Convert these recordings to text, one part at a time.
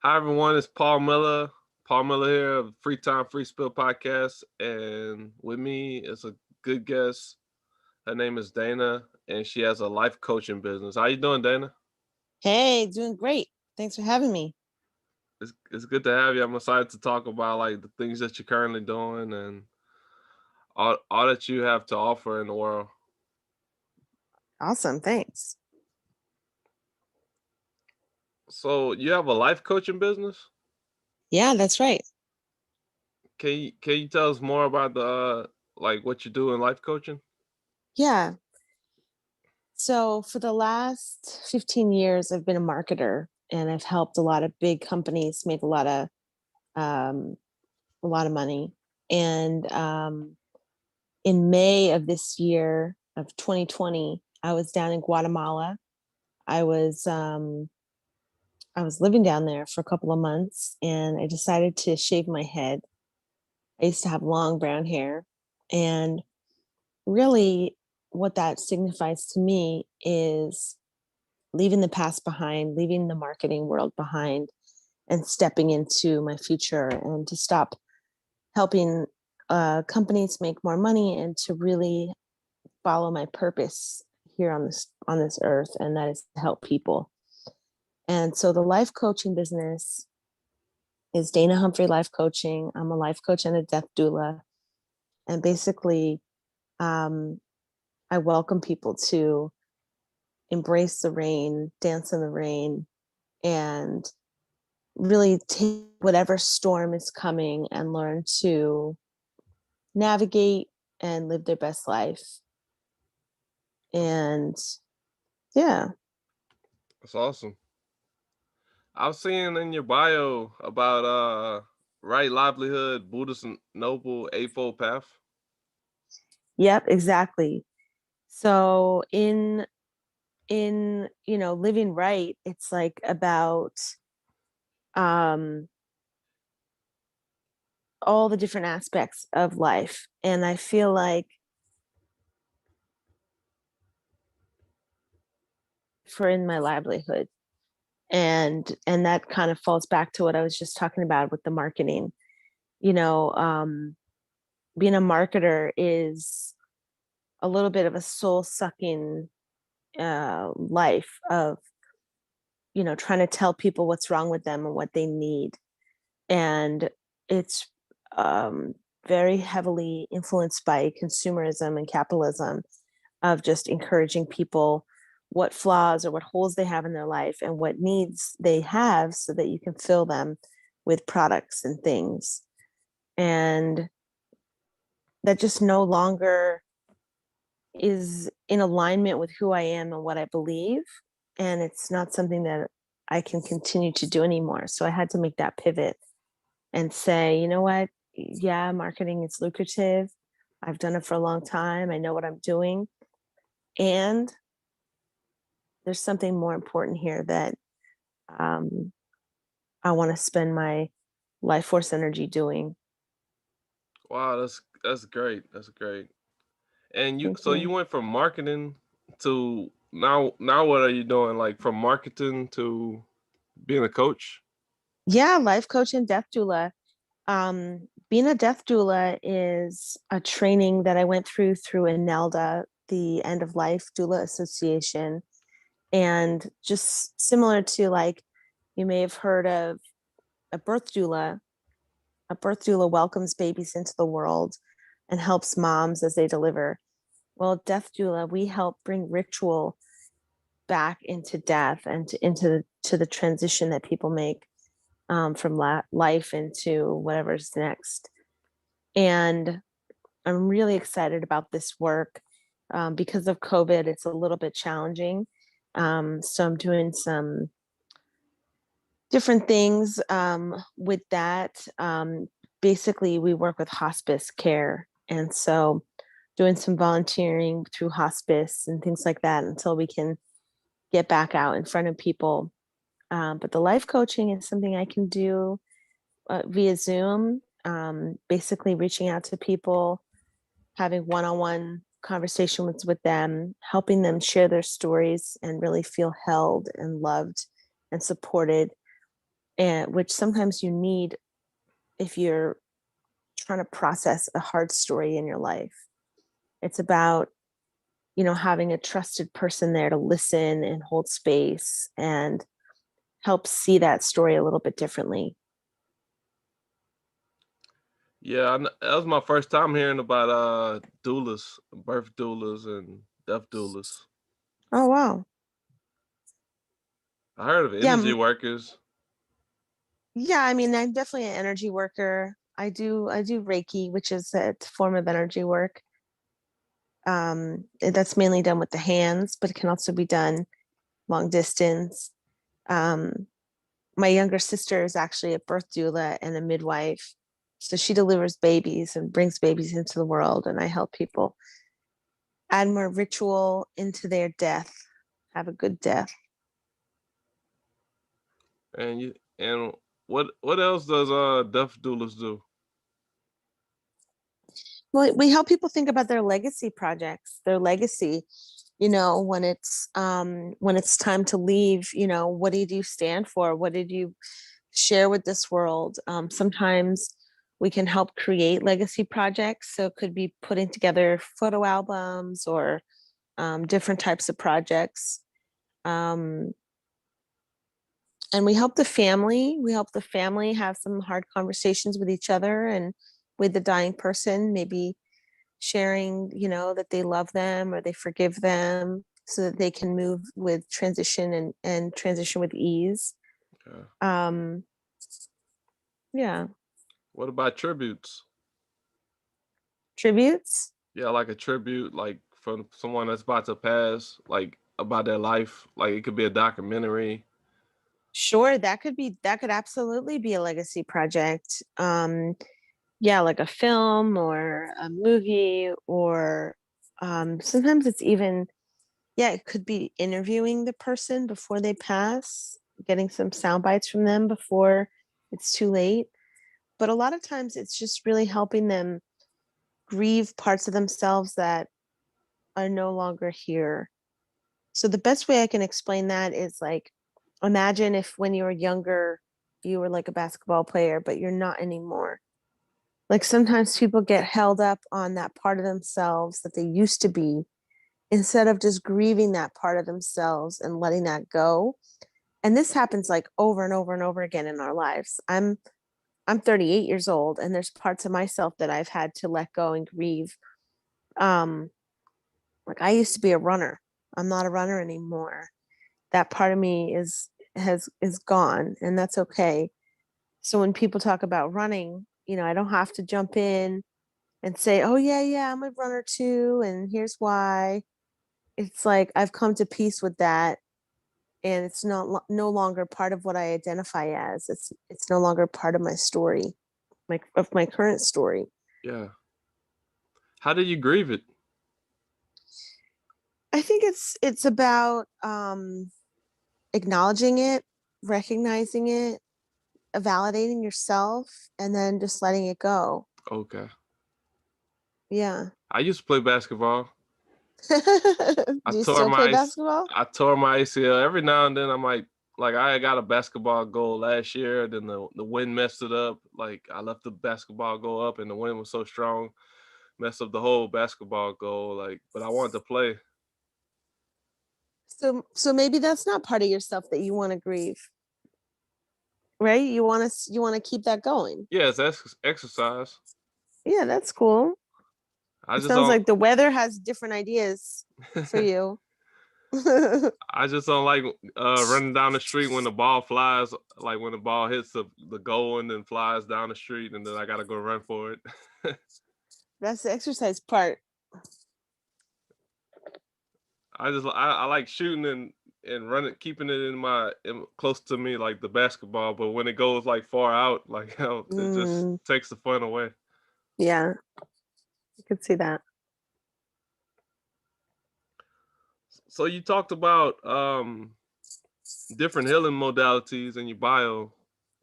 Hi everyone, it's Paul Miller. Paul Miller here of Free Time Free Spill Podcast, and with me is a good guest. Her name is Dana, and she has a life coaching business. How you doing, Dana? Hey, doing great. Thanks for having me. It's good to have you. I'm excited to talk about like the things that you're currently doing and all that you have to offer in the world. Awesome. Thanks. So you have a life coaching business? Yeah, that's right. Can you tell us more about the like what you do in life coaching? Yeah. So for the last 15 years, I've been a marketer and I've helped a lot of big companies make um, a lot of money. And in May of this year of 2020, I was down in Guatemala. I was um, I was living down there for a couple of months, and I decided to shave my head. I used to have long brown hair, and really what that signifies to me is leaving the past behind, leaving the marketing world behind, and stepping into my future, and to stop helping companies make more money and to really follow my purpose here on this earth, and that is to help people. And so the life coaching business is Dana Humphrey Life Coaching. I'm a life coach and a death doula, and basically, um, I welcome people to embrace the rain, dance in the rain, and really take whatever storm is coming and learn to navigate and live their best life. And yeah, That's awesome. I was seeing in your bio about right livelihood, Buddhist noble eightfold path. yep, exactly. So in living right, it's like about um all the different aspects of life. And I feel like for in my livelihood, and that kind of falls back to what I was just talking about with the marketing. you know um Being a marketer is a little bit of a soul sucking life of trying to tell people what's wrong with them and what they need. And it's um very heavily influenced by consumerism and capitalism, of just encouraging people what flaws or what holes they have in their life and what needs they have so that you can fill them with products and things. And that just no longer is in alignment with who I am and what I believe. And it's not something that I can continue to do anymore. So I had to make that pivot and say, you know what? Yeah, marketing is lucrative. I've done it for a long time. I know what I'm doing. And there's something more important here that um, I want to spend my life force energy doing. Wow, that's great. That's great. And you Thank so you you. went from marketing to now what are you doing? Like from marketing to being a coach? Yeah, life coach and death doula. Being a death doula is a training that I went through ANELDA, the End of Life Doula Association. And just similar to, like, you may have heard of a birth doula. A birth doula welcomes babies into the world and helps moms as they deliver. Well, death doula, we help bring ritual back into death and to the transition that people make, from life into whatever's next. And I'm really excited about this work. Because of COVID, it's a little bit challenging. So I'm doing some different things with that. Basically, we work with hospice care. And so doing some volunteering through hospice and things like that until we can get back out in front of people. But the life coaching is something I can do via Zoom, basically reaching out to people, having one-on-one conversations with them, helping them share their stories and really feel held and loved and supported. and which sometimes you need if you're trying to process a hard story in your life. It's about, having a trusted person there to listen and hold space and help see that story a little bit differently. Yeah, that was my first time hearing about doulas, birth doulas, and death doulas. Oh, wow. I heard of Yeah. energy workers. Yeah. I mean, I'm definitely an energy worker. I do Reiki, which is a form of energy work. That's mainly done with the hands, but it can also be done long distance. Um, my younger sister is actually a birth doula and a midwife. So she delivers babies and brings babies into the world. And I help people add more ritual into their death, have a good death. And what else does death doulas do? Well, we help people think about their legacy projects, their legacy. When it's time to leave, what did you stand for? What did you share with this world? Sometimes we can help create legacy projects. So it could be putting together photo albums or different types of projects. Um, and we help the family. We help the family have some hard conversations with each other and with the dying person, maybe sharing, that they love them or they forgive them so that they can move with transition and transition with ease. Yeah. Um, yeah. What about tributes? Tributes. Yeah, like a tribute, like from someone that's about to pass, like about their life. Like it could be a documentary. Sure, that could absolutely be a legacy project. Yeah, like a film or a movie, or sometimes it's even, yeah, it could be interviewing the person before they pass, getting some sound bites from them before it's too late. But a lot of times it's just really helping them grieve parts of themselves that are no longer here. So the best way I can explain that is like, imagine if when you were younger, you were like a basketball player, but you're not anymore. Like sometimes people get held up on that part of themselves that they used to be, instead of just grieving that part of themselves and letting that go. And this happens like over and over and over again in our lives. I'm 38 years old, and there's parts of myself that I've had to let go and grieve. Um, like I used to be a runner. I'm not a runner anymore. That part of me is gone, and that's okay. So when people talk about running, I don't have to jump in and say, "Oh yeah, yeah, I'm a runner too, and here's why." It's like I've come to peace with that, and it's no longer part of what I identify as. It's no longer part of my story, of my current story. Yeah. How do you grieve it? I think it's about acknowledging it, recognizing it, validating yourself, and then just letting it go. Okay. Yeah. I used to play basketball. I Do you tore still play my basketball? I tore my ACL. Every now and then I might, like I got a basketball goal last year, then the wind messed it up. Like I left the basketball goal up and the wind was so strong, messed up the whole basketball goal. Like, but I wanted to play. So maybe that's not part of yourself that you want to grieve, right? You want to keep that going. Yeah, it's exercise. Yeah, that's cool. I It just sounds don't like the weather has different ideas for you. I just don't like running down the street when the ball flies, like when the ball hits the goal and then flies down the street and then I gotta go run for it. That's the exercise part. I like shooting and running, keeping it close to me like the basketball. But when it goes like far out, like it just Mm, takes the fun away. yeah, I could see that. So you talked about different healing modalities in your bio.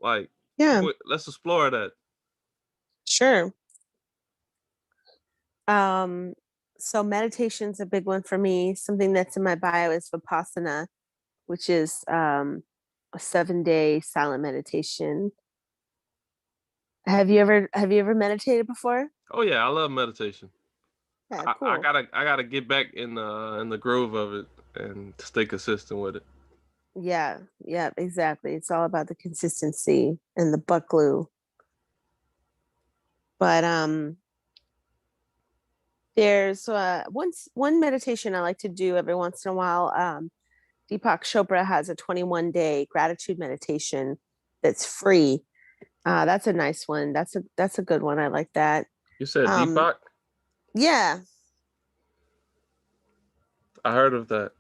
Like, Yeah, let's explore that. sure. Um, so meditation's a big one for me. Something that's in my bio is Vipassana, which is a 7-day silent meditation. Have you ever meditated before? Oh yeah, I love meditation. Yeah, I cool. gotta get back in the groove of it and stay consistent with it. Yeah, yeah, exactly. It's all about the consistency and the butt glue. But there's one meditation I like to do every once in a while. Deepak Chopra has a 21-day gratitude meditation that's free. That's a nice one. That's a good one. I like that. You said Um, Deepak? yeah, I heard of that.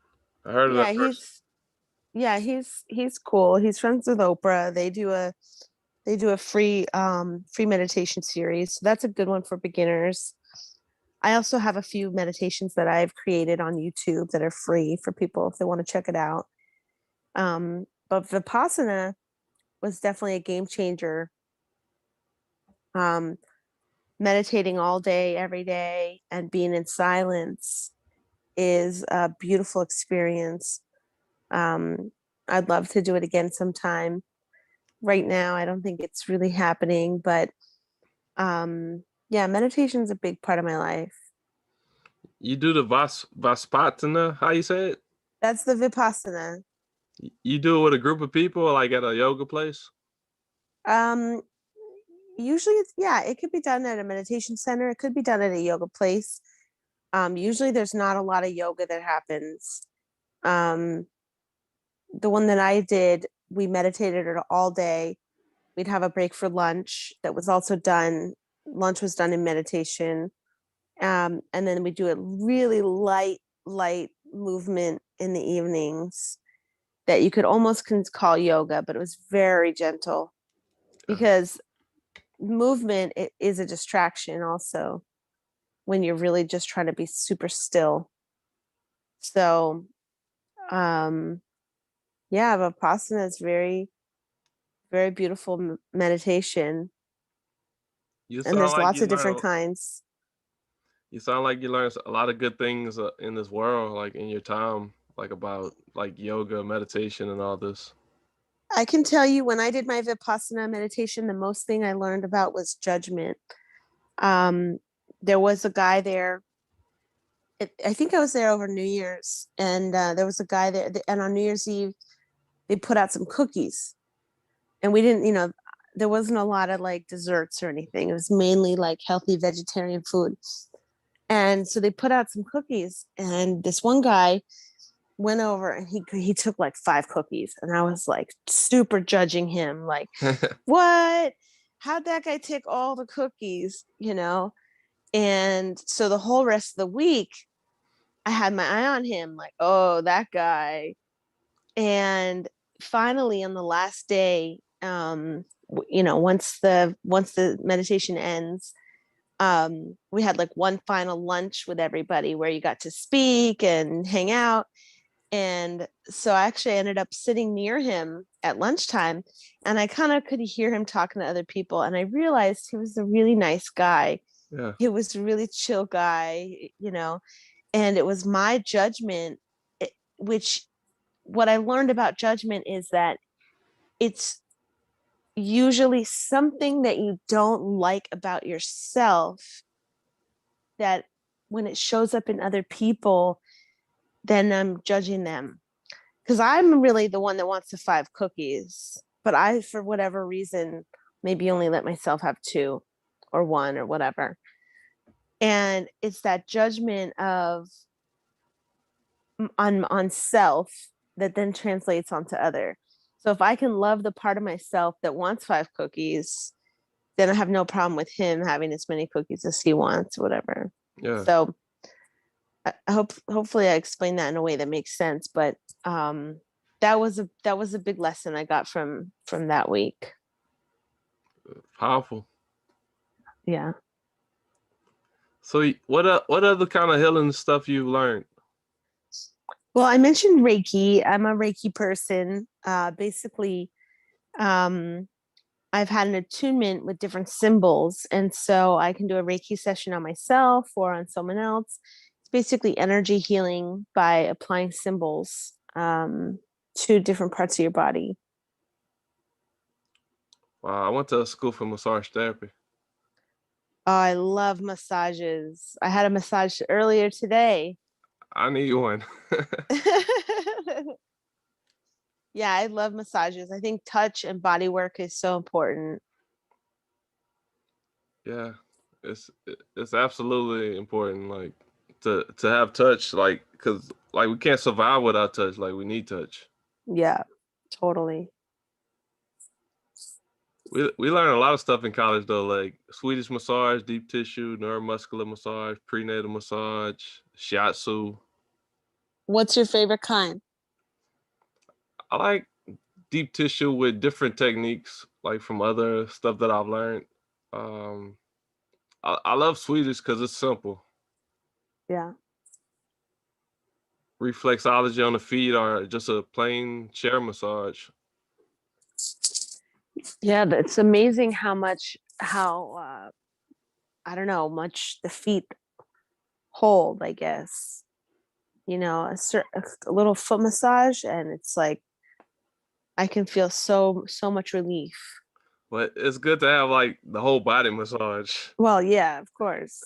I heard of yeah, that person. he's cool. He's friends with Oprah. They do a free meditation series. So that's a good one for beginners. I also have a few meditations that I've created on YouTube that are free for people if they want to check it out. But Vipassana was definitely a game changer. Um, Meditating all day, every day, and being in silence is a beautiful experience. Um, I'd love to do it again sometime. Right now, I don't think it's really happening, but yeah, meditation is a big part of my life. You do the Vaspatana, how you say it? That's the Vipassana. You do it with a group of people, like at a yoga place? Um, Usually yeah, it could be done at a meditation center. It could be done at a yoga place. Usually there's not a lot of yoga that happens. Um, the one that I did, we meditated it all day. We'd have a break for lunch that was also done. Lunch was done in meditation. And then we do a really light movement in the evenings that you could almost call yoga, but it was very gentle Yeah. because movement is a distraction also when you're really just trying to be super still. So, um, yeah, Vipassana is very beautiful meditation, You and sound there's like lots you of different learn. kinds. You sound like you learned a lot of good things in this world, like in your time, like about like yoga, meditation, and all this. I can tell you when I did my Vipassana meditation, the most thing I learned about was judgment. Um, there was a guy there. I think I was there over New Year's, and there was a guy there. And on New Year's Eve, they put out some cookies, and we didn't, there wasn't a lot of like desserts or anything. It was mainly like healthy vegetarian food. And so they put out some cookies, and this one guy went over and he took like 5 cookies, and I was like super judging him, like, what? How'd that guy take all the cookies? And so the whole rest of the week, I had my eye on him, like, oh, that guy. And finally, on the last day, once the meditation ends, we had like one final lunch with everybody where you got to speak and hang out. And so I actually ended up sitting near him at lunchtime, and I kind of could hear him talking to other people. And I realized he was a really nice guy. Yeah. He was a really chill guy. And it was my judgment, which what I learned about judgment is that it's usually something that you don't like about yourself that when it shows up in other people, then I'm judging them. Because I'm really the one that wants the 5 cookies, but I, for whatever reason, maybe only let myself have 2 or 1 or whatever. And it's that judgment of on self that then translates onto other. So if I can love the part of myself that wants 5 cookies, then I have no problem with him having as many cookies as he wants, whatever. Yeah. So I hopefully I explained that in a way that makes sense. But that was a big lesson I got from that week. Powerful. Yeah. So what other kind of healing stuff you've learned? Well, I mentioned Reiki. I'm a Reiki person. Basically, um, I've had an attunement with different symbols. And so I can do a Reiki session on myself or on someone else. It's basically energy healing by applying symbols to different parts of your body. Wow, I went to a school for massage therapy. Oh, I love massages. I had a massage earlier today. I need one. Yeah, I love massages. I think touch and body work is so important. Yeah, it's absolutely important, like to have touch, like because like we can't survive without touch. Like we need touch. Yeah, totally. We learn a lot of stuff in college though, like Swedish massage, deep tissue, neuromuscular massage, prenatal massage, shiatsu. What's your favorite kind? I like deep tissue with different techniques, like from other stuff that I've learned. Um, I love Swedish because it's simple. Yeah. Reflexology on the feet or just a plain chair massage. Yeah, it's amazing how much how I don't know, much the feet hold, I guess. A little foot massage and it's like I can feel so much relief. But it's good to have like the whole body massage Well, yeah, of course.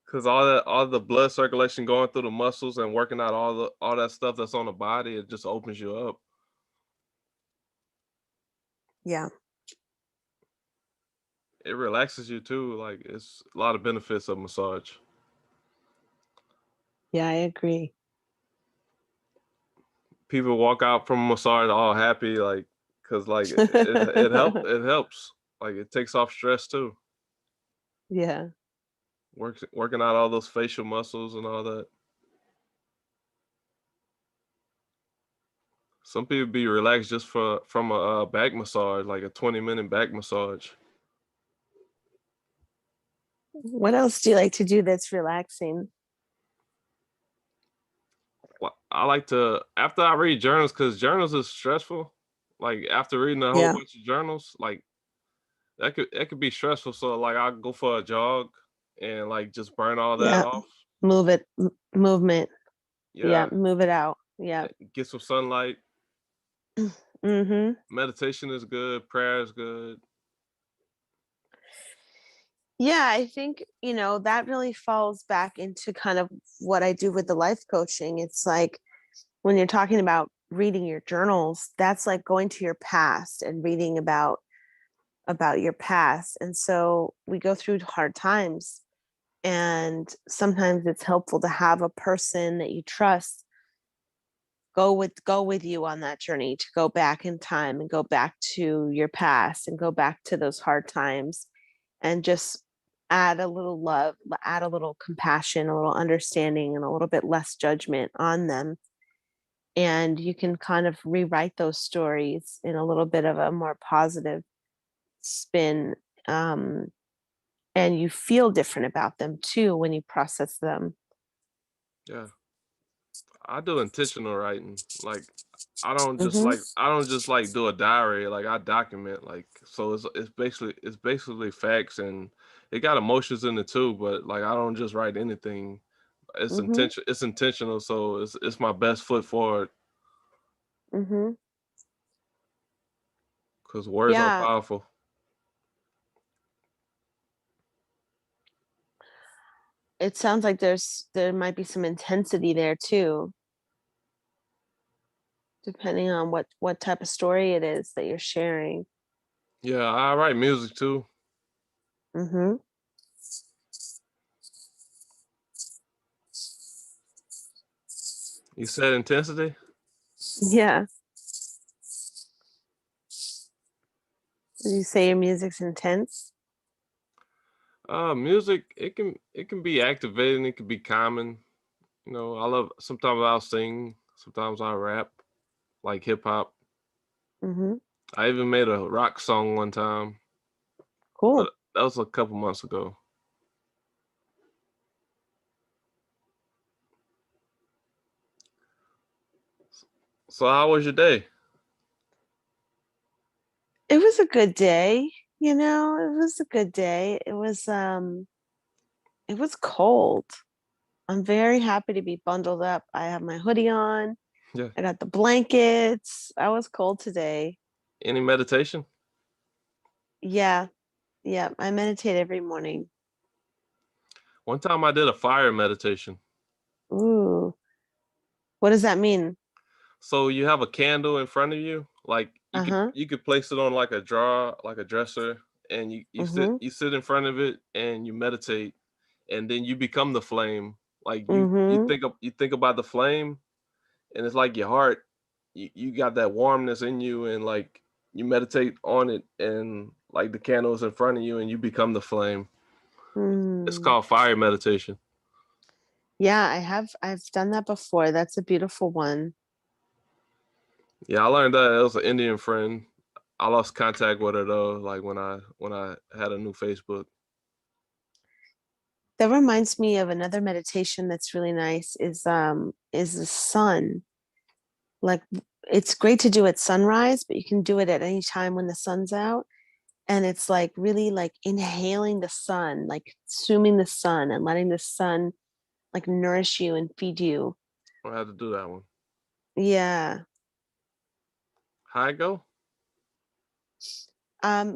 because all the blood circulation going through the muscles and working out all that stuff that's on the body, it just opens you up. Yeah. It relaxes you too. Like it's a lot of benefits of massage. Yeah, I agree. People walk out from a massage all happy, like because like it helps. Like it takes off stress too. Yeah. Working out all those facial muscles and all that. Some people be relaxed just from a back massage, like a 20-minute back massage. What else do you like to do that's relaxing? I like to after I read journals because journals is stressful. Like after reading a whole Yeah. bunch of journals, like that could be stressful. So like I go for a jog and like just burn all that Yeah. off. Movement. Yeah, Yeah, move it out. Yeah. get some sunlight. Mhm. Meditation is good. Prayer is good. Yeah, I think, that really falls back into kind of what I do with the life coaching. It's like when you're talking about reading your journals, that's like going to your past and reading about your past. And so we go through hard times and sometimes it's helpful to have a person that you trust go with you on that journey, to go back in time and go back to your past and go back to those hard times and just add a little love, add a little compassion, a little understanding, and a little bit less judgment on them. And you can kind of rewrite those stories in a little bit of a more positive spin. Um, and you feel different about them too when you process them. Yeah, I do intentional writing. Like Hmm. I don't just like do a diary. Like I document. Like so it's basically facts and it got emotions in it too. But like I don't just write anything. Hmm. It's intentional. So it's my best foot forward Hmm. because words are Yeah, powerful. it sounds like there might be some intensity there too, depending on what type of story it is that you're sharing. Yeah, I write music too. Hmm. You said intensity. Yeah. Did you say your music's intense? Music it can be activating. It can be calming. You know, I love. Sometimes I'll sing. Sometimes I rap, like hip hop. Hmm. I even made a rock song one time, but Cool. that was a couple months ago. So how was your day? It was a good day. It was a good day. It was cold. I'm very happy to be bundled up. I have my hoodie on. Yeah. I got the blankets. I was cold today. Any meditation? Yeah. Yeah. I meditate every morning. One time I did a fire meditation. Ooh. What does that mean? So you have a candle in front of you, like Uh-huh. you could place it on like a drawer, like a dresser, and Mm-hmm. you sit in front of it and you meditate, and then you become the flame. Like Mm-hmm. you think about the flame, and it's like your heart. You got that warmness in you, and like you meditate on it, and like the candle is in front of you, and you become the flame. It's Mm. called fire meditation. Yeah, I've done that before. That's a beautiful one. Yeah, I learned that. It was an Indian friend. I lost contact with her though, like when I had a new Facebook. That reminds me of another meditation that's really nice is the sun. Like it's great to do at sunrise, but you can do it at any time when the sun's out. And it's like really like inhaling the sun, like consuming the sun and letting the sun like nourish you and feed you. I had to do that one. Yeah. How I go?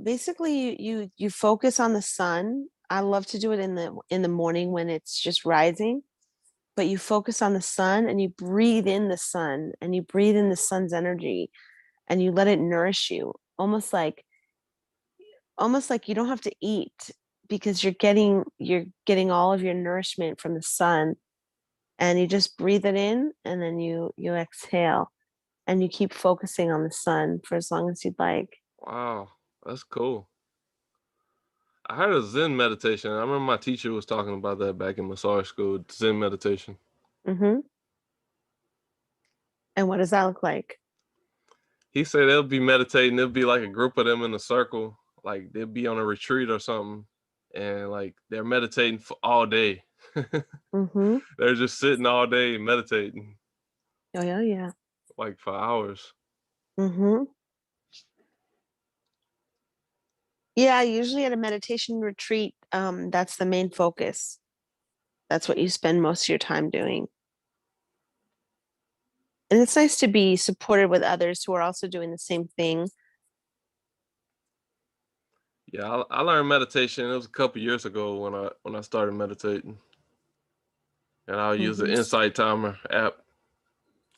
Basically you focus on the sun. I love to do it in the morning when it's just rising, but you focus on the sun and you breathe in the sun and you breathe in the sun's energy and you let it nourish you. Almost like you don't have to eat because you're getting all of your nourishment from the sun and you just breathe it in and then you exhale and you keep focusing on the sun for as long as you'd like. Wow, that's cool. I heard of Zen meditation. I remember my teacher was talking about that back in massage school. Zen meditation. Hmm. And what does that look like? He said they'll be meditating. There'll be like a group of them in a circle, like they'll be on a retreat or something, and like they're meditating for all day. Hmm. They're just sitting all day meditating, Oh yeah, yeah. like for hours. Hmm. Yeah, usually at a meditation retreat, that's the main focus. That's what you spend most of your time doing. And it's nice to be supported with others who are also doing the same thing. Yeah, I learned meditation. It was a couple years ago when I started meditating, and I'll use the Hmm. Insight Timer app.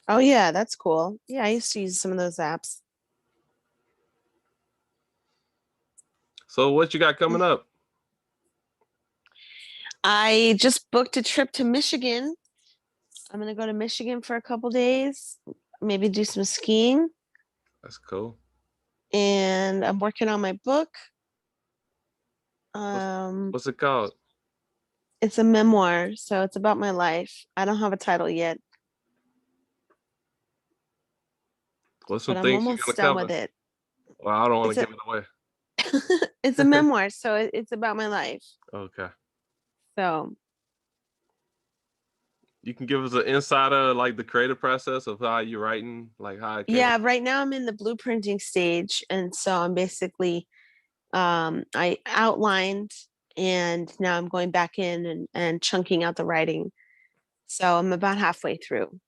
Oh yeah, that's cool. Yeah, I used to use some of those apps. So what you got coming up? I just booked a trip to Michigan. I'm gonna go to Michigan for a couple days, maybe do some skiing, That's cool. and I'm working on my book. What's Um, what's it called? it's a memoir, so it's about my life. I don't have a title yet, What's some but I'm things you're almost gonna done with cover? it. Well, I don't want It's to a give it away. it's a memoir, so it's about my life. Okay. So You can give us an insider, like the creative process of how you're writing, like how it came. yeah, right now I'm in the blueprinting stage, and so I'm basically I outlined, and now I'm going back in and chunking out the writing. So I'm about halfway through.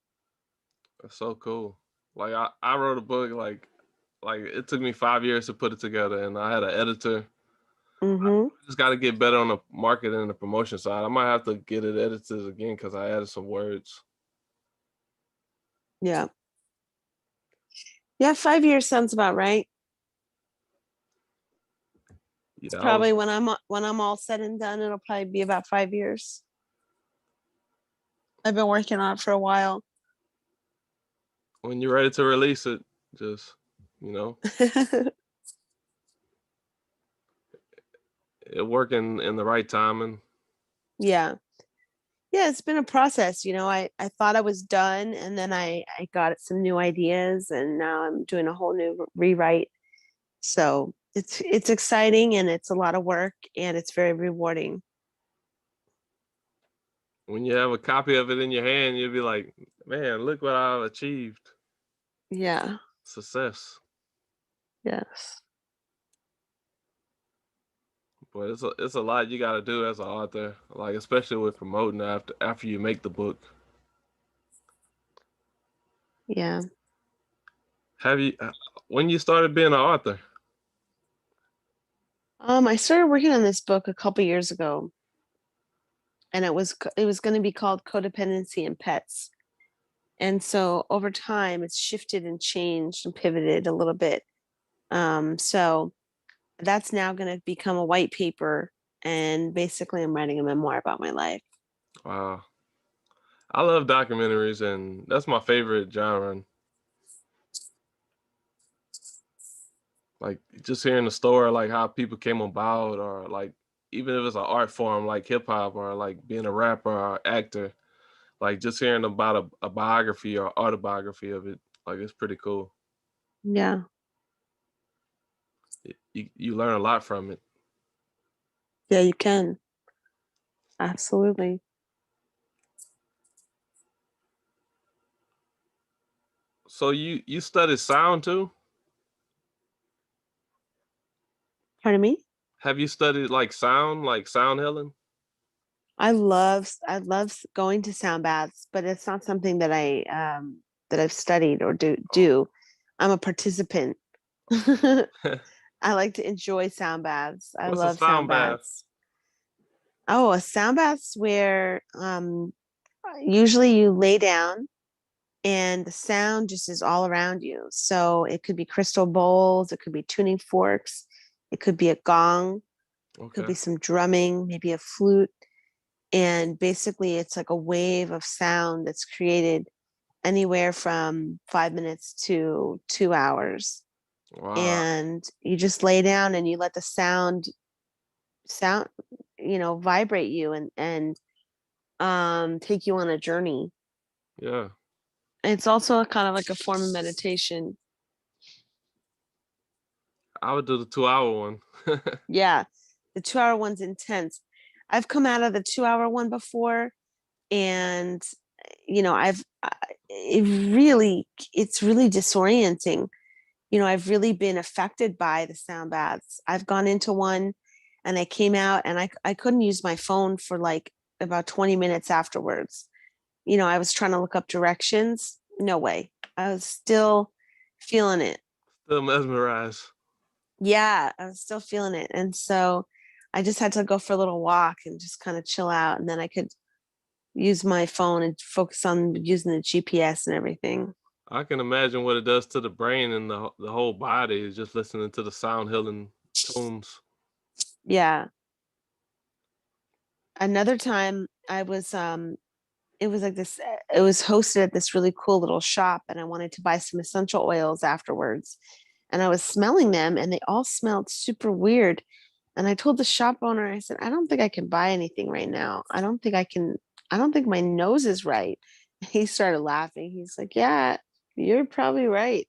That's so cool. Like I wrote a book like it took me 5 years to put it together, and I had an editor. Hmm. I just got to get better on the marketing and the promotion side. I might have to get it edited again because I added some words. Yeah. Yeah, 5 years sounds about right. It's Yeah, I was probably when I'm all said and done, it'll probably be about 5 years. I've been working on it for a while. when you're ready to release it, just you know, it working in the right timing. Yeah. Yeah, it's been a process. I thought I was done and then I got some new ideas and now I'm doing a whole new rewrite. So it's exciting and it's a lot of work and it's very rewarding. When you have a copy of it in your hand, you'll be like, man, look what I've achieved. Yeah. Success. Yes. But it's a lot you got to do as an author, like especially with promoting after you make the book. Yeah. Have you when you started being an author? I started working on this book a couple years ago, and it was going to be called Codependency and Pets. And so over time, it's shifted and changed and pivoted a little bit. So that's now going to become a white paper, and basically, I'm writing a memoir about my life. Wow. I love documentaries, and that's my favorite genre. Like just hearing the story, like how people came about, or like even if it's an art form like hip hop, or like being a rapper or actor, like just hearing about a biography or autobiography of it, like it's pretty cool. Yeah, You learn a lot from it. yeah, you can. Absolutely. So you studied sound too? Pardon me? Have you studied like sound healing? I love going to sound baths, but it's not something that I've studied or Oh. do. I'm a participant. I like to enjoy sound baths. I What's a love sound sound bath? baths. Oh, a sound bath's where usually you lay down and the sound just is all around you. So it could be crystal bowls, it could be tuning forks, it could be a gong, it could Okay. be some drumming, maybe a flute. And basically, it's like a wave of sound that's created anywhere from 5 minutes to 2 hours. Wow. And you just lay down and you let the sound, vibrate you and take you on a journey. Yeah. It's also a kind of like a form of meditation. I would do the 2 hour one. Yeah, the 2 hour one's intense. I've come out of the 2 hour one before, and it's really disorienting. I've really been affected by the sound baths. I've gone into one and I came out and I couldn't use my phone for like about 20 minutes afterwards. I was trying to look up directions. No way. I was still feeling it. Still mesmerized. Yeah, I was still feeling it. And so I just had to go for a little walk and just kind of chill out. And then I could use my phone and focus on using the GPS and everything. I can imagine what it does to the brain and the whole body is just listening to the sound healing tones. Yeah. Another time I was it was like this it was hosted at this really cool little shop, and I wanted to buy some essential oils afterwards. And I was smelling them and they all smelled super weird. And I told the shop owner, I said, I don't think I can buy anything right now. I don't think my nose is right. He started laughing. He's like, yeah, you're probably right.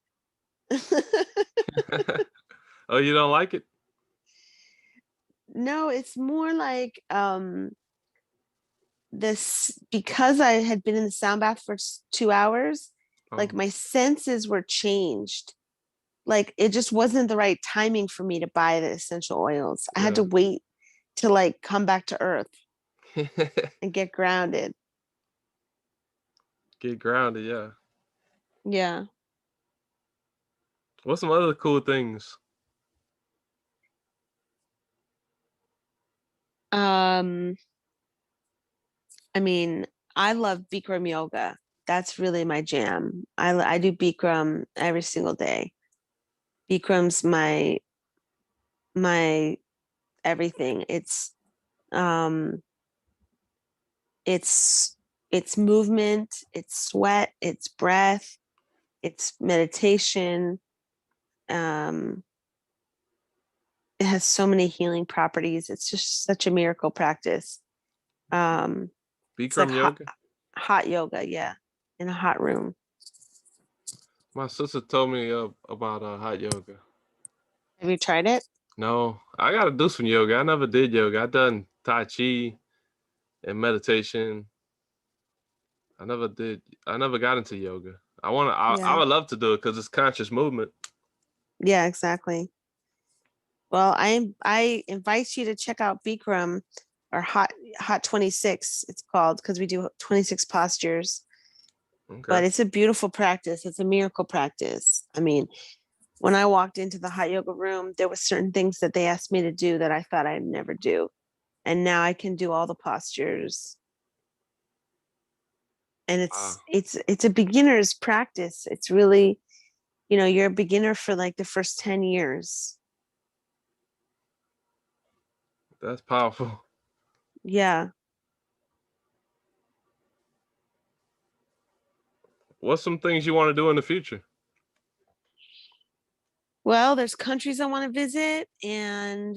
Oh, you don't like it? No, it's more like this, because I had been in the sound bath for 2 hours, like Oh, my senses were changed. Like it just wasn't the right timing for me to buy the essential oils. I had yeah. to wait to like come back to earth and get grounded. Get grounded, yeah. Yeah. What's some other cool things? Um, I mean, I love Bikram yoga. That's really my jam. I do Bikram every single day. Bikram's my everything. Um it's it's movement, it's sweat, it's breath, it's meditation. Um it has so many healing properties. It's just such a miracle practice. Um it's like Bikram yoga? hot yoga, yeah, in a hot room. My sister told me about hot yoga. Have you tried it? No, I gotta do some yoga. I never did yoga. I done Tai Chi and meditation. I never did. I never got into yoga. I Yeah. would love to do it because it's conscious movement. Yeah, exactly. Well, I invite you to check out Bikram, or Hot 26 it's called, because we do 26 postures. Okay. But it's a beautiful practice. It's a miracle practice. I mean, when I walked into the hot yoga room, there were certain things that they asked me to do that I thought I'd never do. And now I can do all the postures. And Wow, it's a beginner's practice. It's really, you're a beginner for like the first 10 years. that's powerful. Yeah. What's some things you want to do in the future? Well, there's countries I want to visit, and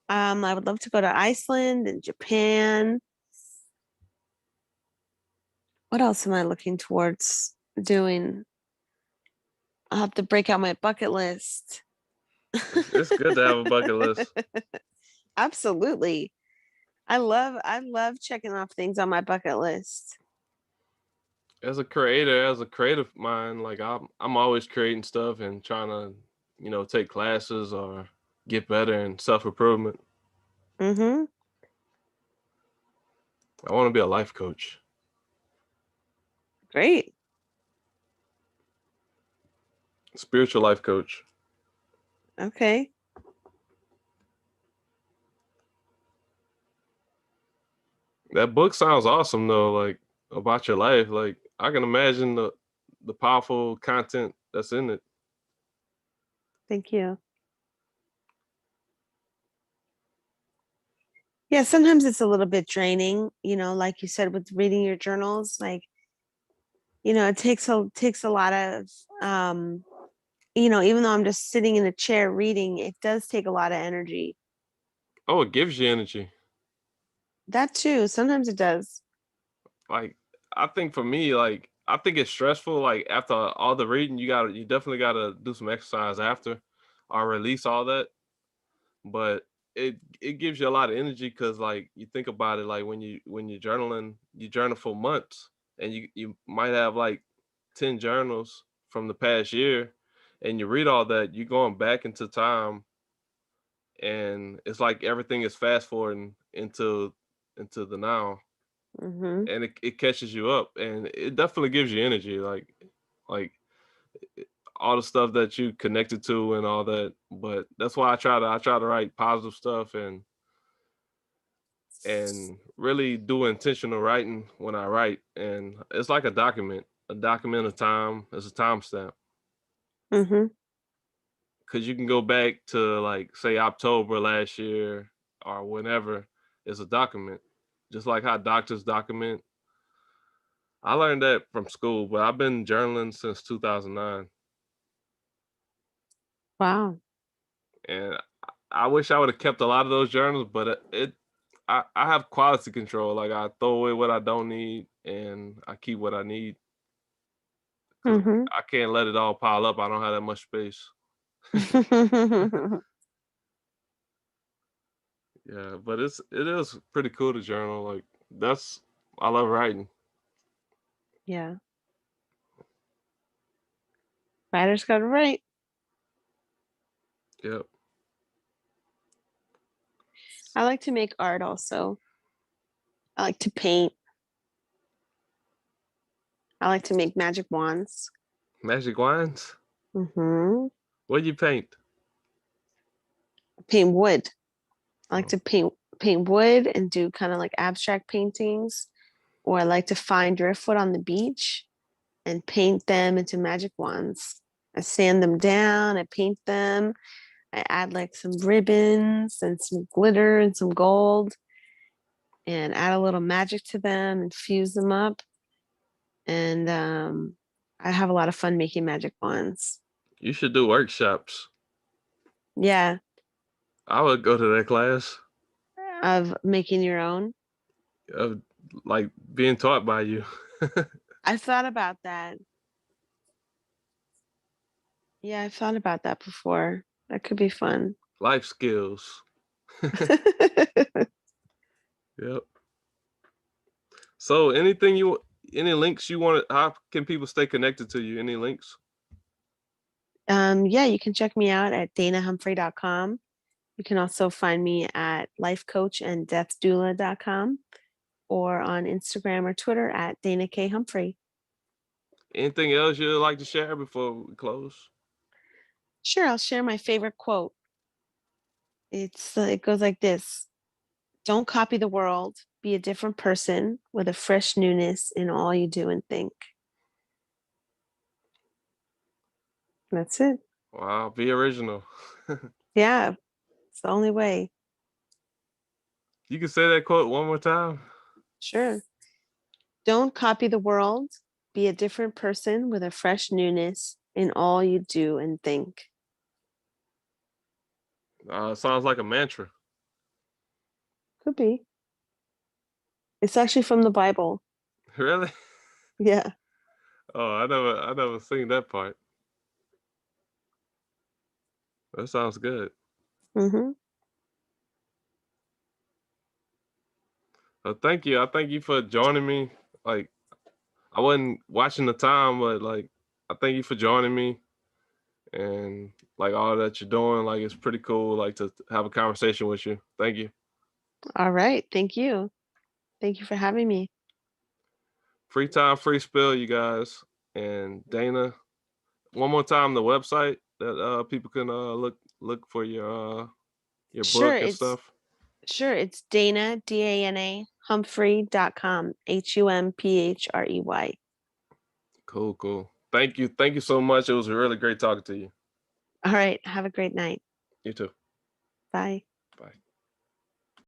I would love to go to Iceland and Japan. What else am I looking towards doing? I'll have to break out my bucket list. It's good to have a bucket list. Absolutely. I love checking off things on my bucket list. As a creator, as a creative mind, like I'm always creating stuff and trying to, take classes or get better in self improvement. Mm-hmm. I want to be a life coach, Great. spiritual life coach. Okay. That book sounds awesome though, like about your life. Like I can imagine the powerful content that's in it. Thank you. Yeah, sometimes it's a little bit draining, like you said, with reading your journals, like, it takes a lot of even though I'm just sitting in a chair reading, it does take a lot of energy. Oh, it gives you energy. That too, sometimes it does. Like I think for me, like I think it's stressful. Like after all the reading, you definitely gotta do some exercise after, or release all that. But it gives you a lot of energy because like you think about it, like when you're journaling, you journal for months, and you might have like 10 journals from the past year, and you read all that, you're going back into time, and it's like everything is fast forwarding into the now, Mm-hmm. and it catches you up, and it definitely gives you energy, like all the stuff that you connected to and all that. But that's why I try to write positive stuff and really do intentional writing when I write. And it's like a document of time. It's a timestamp Mm-hmm. because you can go back to like say October last year or whenever. It's a document, just like how doctors document. I learned that from school, but I've been journaling since 2009, Wow. and I wish I would have kept a lot of those journals, but I have quality control. Like I throw away what I don't need and I keep what I need because Mm-hmm. I can't let it all pile up. I don't have that much space. Yeah, but it is pretty cool to journal. Like that's I love writing. Yeah, writers got to write. Yep. I like to make art also. I like to paint. I like to make magic wands. Magic wands. Mm-hmm. What do you paint? Paint wood. I like Oh, to paint wood and do kind of like abstract paintings, or I like to find driftwood on the beach and paint them into magic wands. I sand them down, I paint them, I add like some ribbons and some glitter and some gold and add a little magic to them and fuse them up. And I have a lot of fun making magic wands. you should do workshops. Yeah, I would go to that class of making your own. of like being taught by you. I thought about that. Yeah, I've thought about that before. That could be fun. Life skills. Yep. So any links you want? How can people stay connected to you? Any links? Yeah, you can check me out at danahumphrey.com. You can also find me at lifecoachanddeathdoula.com or on Instagram or Twitter at Dana K. Humphrey. Anything else you'd like to share before we close? Sure, I'll share my favorite quote. It goes like this: "Don't copy the world. Be a different person with a fresh newness in all you do and think." That's it. Wow, be original. Yeah, it's the only way. You can say that quote one more time. Sure. Don't copy the world. Be a different person with a fresh newness in all you do and think. Sounds like a mantra. Could be. It's actually from the Bible. Really? Yeah. Oh, I never seen that part. That sounds good. Hmm. Thank you. I thank you for joining me. Like, I wasn't watching the time, but like, I thank you for joining me and like all that you're doing. Like, it's pretty cool. Like to have a conversation with you. Thank you. All right. Thank you. Thank you for having me. Free time, free spill, you guys. And Dana, one more time, the website that people can look for your Sure. book and stuff. It's Dana, Dana, Humphrey.com, Humphrey. Cool, cool. Thank you. Thank you so much. It was really great talking to you. All right. Have a great night. You too. Bye.